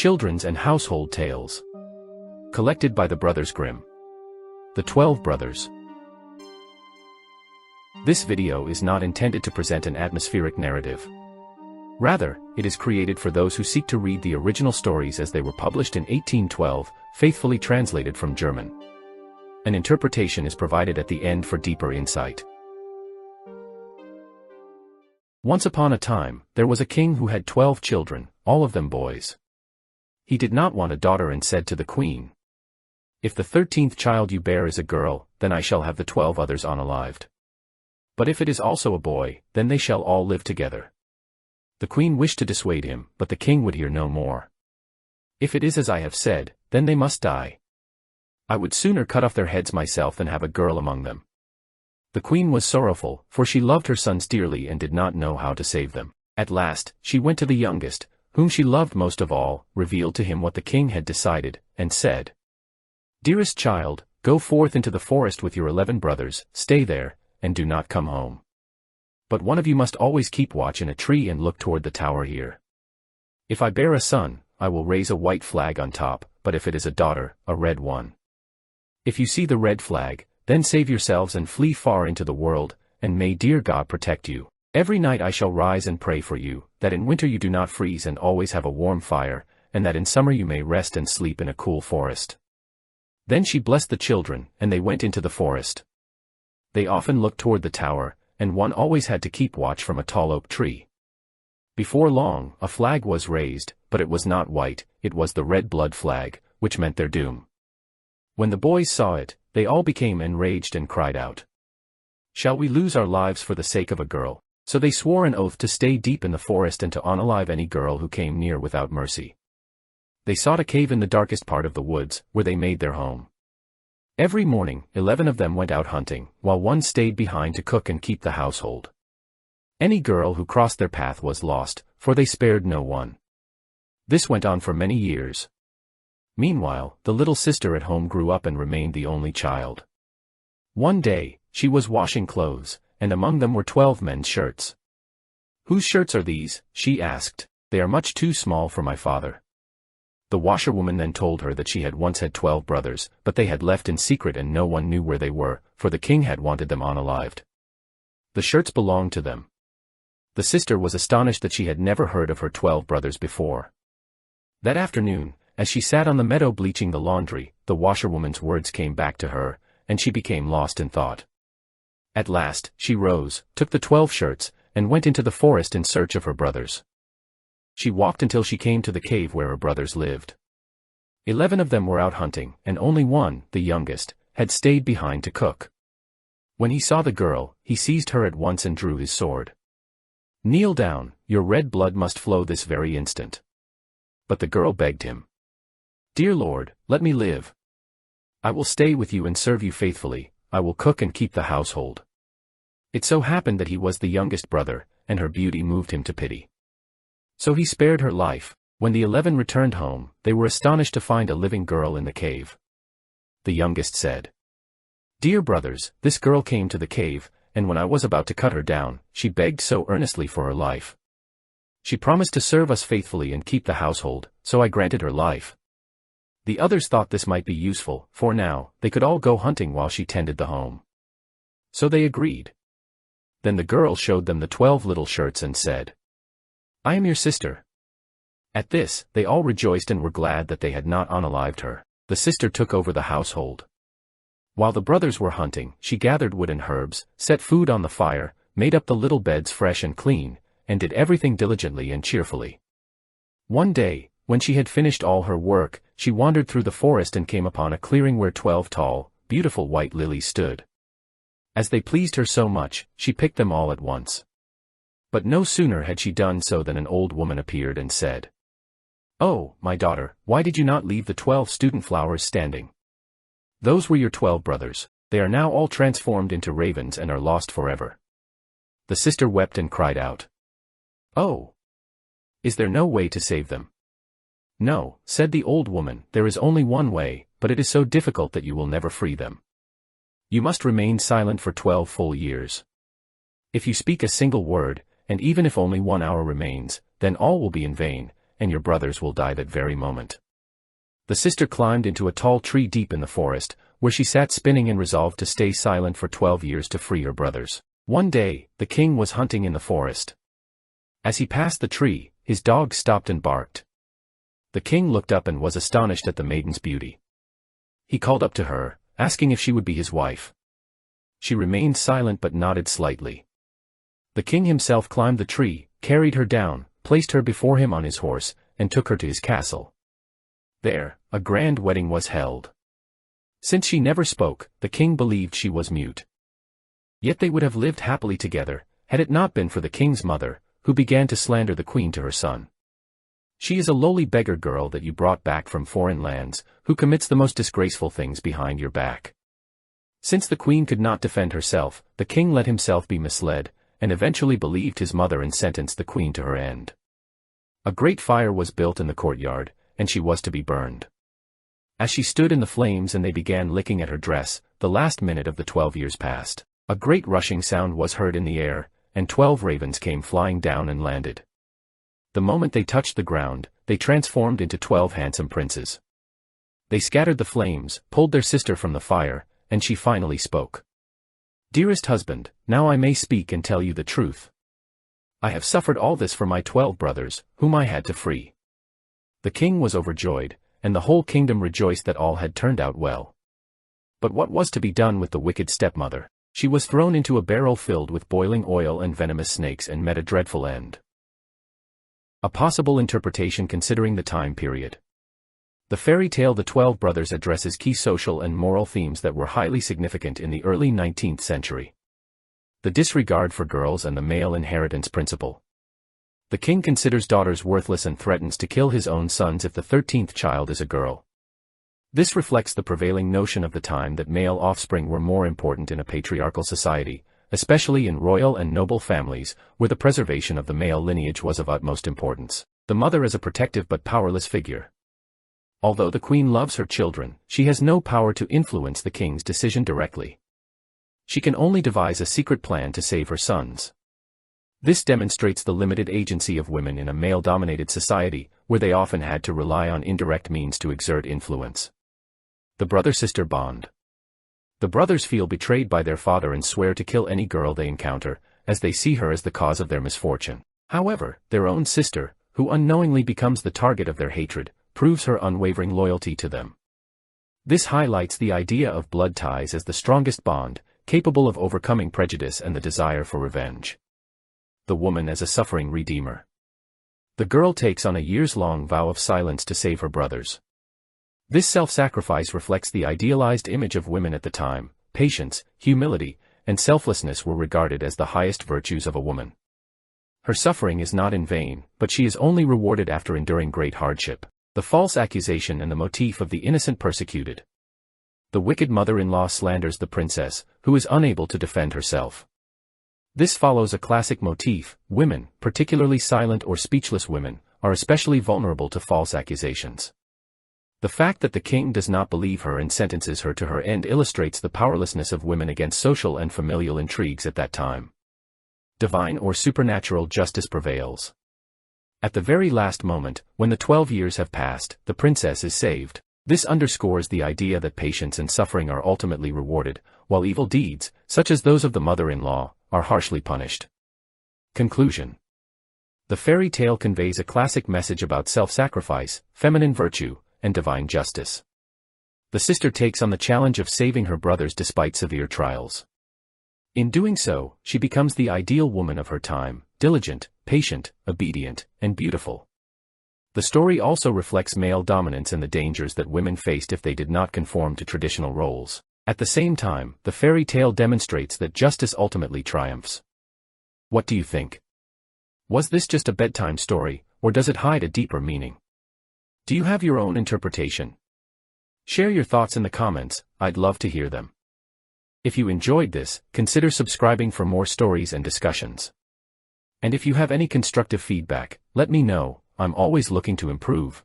Children's and Household Tales. Collected by the Brothers Grimm. The 12 Brothers. This video is not intended to present an atmospheric narrative. Rather, it is created for those who seek to read the original stories as they were published in 1812, faithfully translated from German. An interpretation is provided at the end for deeper insight. Once upon a time, there was a king who had 12 children, all of them boys. He did not want a daughter and said to the queen, "If the 13th child you bear is a girl, then I shall have the 12 others unalived. But if it is also a boy, then they shall all live together." The queen wished to dissuade him, but the king would hear no more. "If it is as I have said, then they must die. I would sooner cut off their heads myself than have a girl among them." The queen was sorrowful, for she loved her sons dearly and did not know how to save them. At last, she went to the youngest, whom she loved most of all, revealed to him what the king had decided, and said, "Dearest child, go forth into the forest with your 11 brothers, stay there, and do not come home. But one of you must always keep watch in a tree and look toward the tower here. If I bear a son, I will raise a white flag on top, but if it is a daughter, a red one. If you see the red flag, then save yourselves and flee far into the world, and may dear God protect you. Every night I shall rise and pray for you, that in winter you do not freeze and always have a warm fire, and that in summer you may rest and sleep in a cool forest." Then she blessed the children, and they went into the forest. They often looked toward the tower, and one always had to keep watch from a tall oak tree. Before long, a flag was raised, but it was not white, it was the red blood flag, which meant their doom. When the boys saw it, they all became enraged and cried out, "Shall we lose our lives for the sake of a girl?" So they swore an oath to stay deep in the forest and to unalive any girl who came near without mercy. They sought a cave in the darkest part of the woods, where they made their home. Every morning, 11 of them went out hunting, while one stayed behind to cook and keep the household. Any girl who crossed their path was lost, for they spared no one. This went on for many years. Meanwhile, the little sister at home grew up and remained the only child. One day, she was washing clothes, and among them were 12 men's shirts. "Whose shirts are these?" she asked. "They are much too small for my father." The washerwoman then told her that she had once had 12 brothers, but they had left in secret and no one knew where they were, for the king had wanted them unalived. The shirts belonged to them. The sister was astonished that she had never heard of her 12 brothers before. That afternoon, as she sat on the meadow bleaching the laundry, the washerwoman's words came back to her, and she became lost in thought. At last, she rose, took the 12 shirts, and went into the forest in search of her brothers. She walked until she came to the cave where her brothers lived. 11 of them were out hunting, and only one, the youngest, had stayed behind to cook. When he saw the girl, he seized her at once and drew his sword. "Kneel down, your red blood must flow this very instant." But the girl begged him, "Dear Lord, let me live. I will stay with you and serve you faithfully. I will cook and keep the household." It so happened that he was the youngest brother, and her beauty moved him to pity. So he spared her life. When the 11 returned home, they were astonished to find a living girl in the cave. The youngest said, "Dear brothers, this girl came to the cave, and when I was about to cut her down, she begged so earnestly for her life. She promised to serve us faithfully and keep the household, so I granted her life." The others thought this might be useful, for now, they could all go hunting while she tended the home. So they agreed. Then the girl showed them the 12 little shirts and said, "I am your sister." At this, they all rejoiced and were glad that they had not unalived her. The sister took over the household. While the brothers were hunting, she gathered wood and herbs, set food on the fire, made up the little beds fresh and clean, and did everything diligently and cheerfully. One day, when she had finished all her work, she wandered through the forest and came upon a clearing where 12 tall, beautiful white lilies stood. As they pleased her so much, she picked them all at once. But no sooner had she done so than an old woman appeared and said, "Oh, my daughter, why did you not leave the 12 student flowers standing? Those were your 12 brothers. They are now all transformed into ravens and are lost forever." The sister wept and cried out, "Oh! Is there no way to save them?" "No," said the old woman, "there is only one way, but it is so difficult that you will never free them. You must remain silent for 12 full years. If you speak a single word, and even if only 1 hour remains, then all will be in vain, and your brothers will die that very moment. The sister climbed into a tall tree deep in the forest, where she sat spinning and resolved to stay silent for 12 years to free her brothers. One day, the king was hunting in the forest. As he passed the tree, his dog stopped and barked. The king looked up and was astonished at the maiden's beauty. He called up to her, asking if she would be his wife. She remained silent but nodded slightly. The king himself climbed the tree, carried her down, placed her before him on his horse, and took her to his castle. There, a grand wedding was held. Since she never spoke, the king believed she was mute. Yet they would have lived happily together, had it not been for the king's mother, who began to slander the queen to her son. She is a lowly beggar girl that you brought back from foreign lands, who commits the most disgraceful things behind your back. Since the queen could not defend herself, the king let himself be misled, and eventually believed his mother and sentenced the queen to her end. A great fire was built in the courtyard, and she was to be burned. As she stood in the flames and they began licking at her dress, the last minute of the 12 years passed. A great rushing sound was heard in the air, and 12 ravens came flying down and landed. The moment they touched the ground, they transformed into 12 handsome princes. They scattered the flames, pulled their sister from the fire, and she finally spoke. "Dearest husband, now I may speak and tell you the truth. I have suffered all this for my 12 brothers, whom I had to free." The king was overjoyed, and the whole kingdom rejoiced that all had turned out well. But what was to be done with the wicked stepmother? She was thrown into a barrel filled with boiling oil and venomous snakes and met a dreadful end. A possible interpretation considering the time period. The fairy tale The 12 Brothers addresses key social and moral themes that were highly significant in the early 19th century. The disregard for girls and the male inheritance principle. The king considers daughters worthless and threatens to kill his own sons if the 13th child is a girl. This reflects the prevailing notion of the time that male offspring were more important in a patriarchal society, especially in royal and noble families, where the preservation of the male lineage was of utmost importance. The mother is a protective but powerless figure. Although the queen loves her children, she has no power to influence the king's decision directly. She can only devise a secret plan to save her sons. This demonstrates the limited agency of women in a male-dominated society, where they often had to rely on indirect means to exert influence. The brother-sister bond. The brothers feel betrayed by their father and swear to kill any girl they encounter, as they see her as the cause of their misfortune. However, their own sister, who unknowingly becomes the target of their hatred, proves her unwavering loyalty to them. This highlights the idea of blood ties as the strongest bond, capable of overcoming prejudice and the desire for revenge. The woman as a suffering redeemer. The girl takes on a years-long vow of silence to save her brothers. This self-sacrifice reflects the idealized image of women at the time. Patience, humility, and selflessness were regarded as the highest virtues of a woman. Her suffering is not in vain, but she is only rewarded after enduring great hardship. The false accusation and the motif of the innocent persecuted. The wicked mother-in-law slanders the princess, who is unable to defend herself. This follows a classic motif. Women, particularly silent or speechless women, are especially vulnerable to false accusations. The fact that the king does not believe her and sentences her to her end illustrates the powerlessness of women against social and familial intrigues at that time. Divine or supernatural justice prevails. At the very last moment, when the 12 years have passed, the princess is saved. This underscores the idea that patience and suffering are ultimately rewarded, while evil deeds, such as those of the mother-in-law, are harshly punished. Conclusion. The fairy tale conveys a classic message about self-sacrifice, feminine virtue, and divine justice. The sister takes on the challenge of saving her brothers despite severe trials. In doing so, she becomes the ideal woman of her time, diligent, patient, obedient, and beautiful. The story also reflects male dominance and the dangers that women faced if they did not conform to traditional roles. At the same time, the fairy tale demonstrates that justice ultimately triumphs. What do you think? Was this just a bedtime story, or does it hide a deeper meaning? Do you have your own interpretation? Share your thoughts in the comments, I'd love to hear them. If you enjoyed this, consider subscribing for more stories and discussions. And if you have any constructive feedback, let me know, I'm always looking to improve.